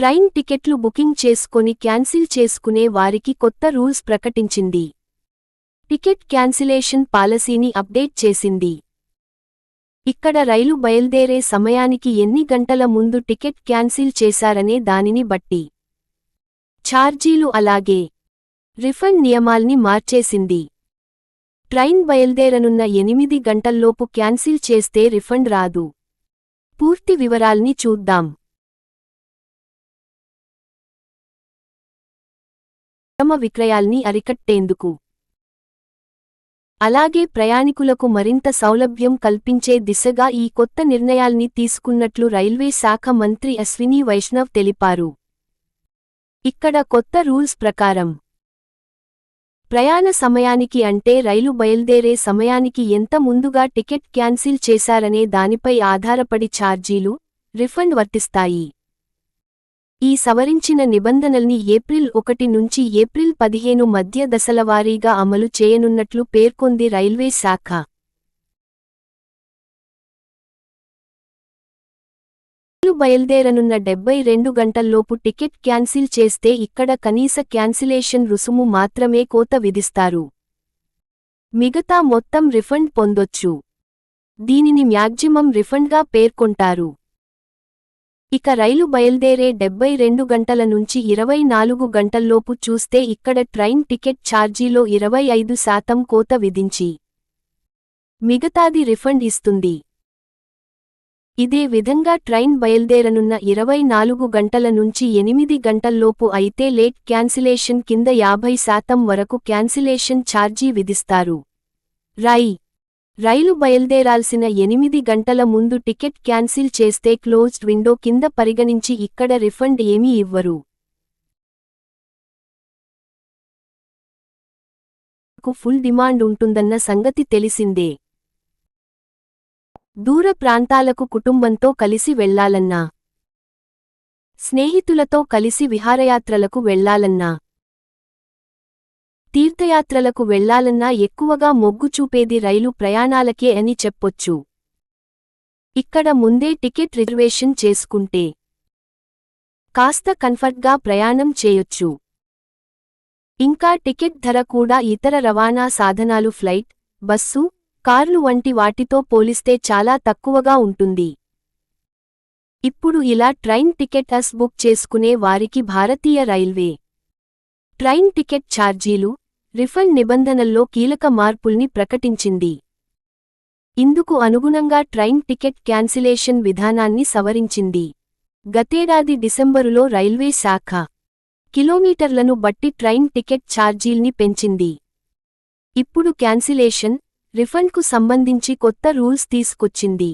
Train టికెట్లు booking చేసుకొని cancel చేసుకునే వారికి కొత్త రూల్స్ ప్రకటించింది. టికెట్ క్యాన్సిలేషన్ పాలసీని అప్డేట్ చేసింది. ఇక్కడ రైలు బయల్దేరే సమయానికి ఎన్ని గంటల ముందు టికెట్ క్యాన్సిల్ చేశారనే దానిని బట్టి ఛార్జీలు అలాగే రిఫండ్ నియమాల్ని మార్చేసింది. ట్రైన్ బయల్దేరనున్న 8 గంటల్లోపు క్యాన్సిల్ చేస్తే రిఫండ్ రాదు. పూర్తి వివరాల్ని చూద్దాం. అక్రమ విక్రయాల్ని అరికట్టేందుకు అలాగే ప్రయాణికులకు మరింత సౌలభ్యం కల్పించే దిశగా ఈ కొత్త నిర్ణయాల్ని తీసుకున్నట్లు రైల్వే శాఖ మంత్రి అశ్విని వైష్ణవ్ తెలిపారు. ఇక్కడ కొత్త రూల్స్ ప్రకారం ప్రయాణ సమయానికి అంటే రైలు బయల్దేరే సమయానికి ఎంత ముందుగా టికెట్ క్యాన్సిల్ చేశారనే దానిపై ఆధారపడి ఛార్జీలు, రిఫండ్ వర్తిస్తాయి. ఈ సవరించిన నిబంధనల్ని ఏప్రిల్ 1 నుంచి ఏప్రిల్ 15 మధ్య దశలవారీగా అమలు చేయనున్నట్లు పేర్కొంది రైల్వే శాఖ. రైలు బయల్దేరనున్న 72 గంటల్లోపు టికెట్ క్యాన్సిల్ చేస్తే ఇక్కడ కనీస క్యాన్సిలేషన్ రుసుము మాత్రమే కోత విధిస్తారు. మిగతా మొత్తం రిఫండ్ పొందొచ్చు. దీనిని మ్యాక్సిమం రిఫండ్గా పేర్కొంటారు. ఇక రైలు బయల్దేరే 72 గంటల నుంచి 24 గంటల్లోపు చూస్తే ఇక్కడ ట్రైన్ టికెట్ ఛార్జీలో 25% కోత విధించి మిగతాది రిఫండ్ ఇస్తుంది. ఇదే విధంగా ట్రైన్ బయల్దేరనున్న 24 గంటల నుంచి 8 గంటల్లోపు అయితే లేట్ క్యాన్సిలేషన్ కింద 50% వరకు క్యాన్సిలేషన్ ఛార్జీ విధిస్తారు. రైలు బయల్దేరాల్సిన 8 గంటల ముందు టికెట్ క్యాన్సిల్ చేస్తే క్లోజ్డ్ విండో కింద పరిగణించి ఇక్కడ రిఫండ్ ఏమీ ఇవ్వరు. ఫుల్ డిమాండ్ ఉంటుందన్న సంగతి తెలిసిందే. దూర ప్రాంతాలకు కుటుంబంతో కలిసి వెళ్లాలన్నా, స్నేహితులతో కలిసి విహారయాత్రలకు వెళ్లాలన్నా, తీర్థయాత్రలకు వెళ్లాలన్నా ఎక్కువగా మొగ్గు చూపేది రైలు ప్రయాణాలకే అని చెప్పొచ్చు. ఇక్కడ ముందే టికెట్ రిజర్వేషన్ చేసుకుంటే కాస్త కంఫర్ట్గా ప్రయాణం చేయొచ్చు. ఇంకా టికెట్ ధర కూడా ఇతర రవాణా సాధనాలు ఫ్లైట్, బస్సు, కార్లు వంటి వాటితో పోలిస్తే చాలా తక్కువగా ఉంటుంది. ఇప్పుడు ఇలా ట్రైన్ టికెట్ బుక్ చేసుకునే వారికి భారతీయ రైల్వే ట్రైన్ టికెట్ ఛార్జీలు, రిఫండ్ నిబంధనల్లో కీలక మార్పుల్ని ప్రకటించింది. ఇందుకు అనుగుణంగా ట్రైన్ టికెట్ క్యాన్సిలేషన్ విధానాన్ని సవరించింది. గతేడాది డిసెంబరులో రైల్వే శాఖ కిలోమీటర్లను బట్టి ట్రైన్ టికెట్ ఛార్జీల్ని పెంచింది. ఇప్పుడు క్యాన్సిలేషన్, రిఫండ్కు సంబంధించి కొత్త రూల్స్ తీసుకొచ్చింది.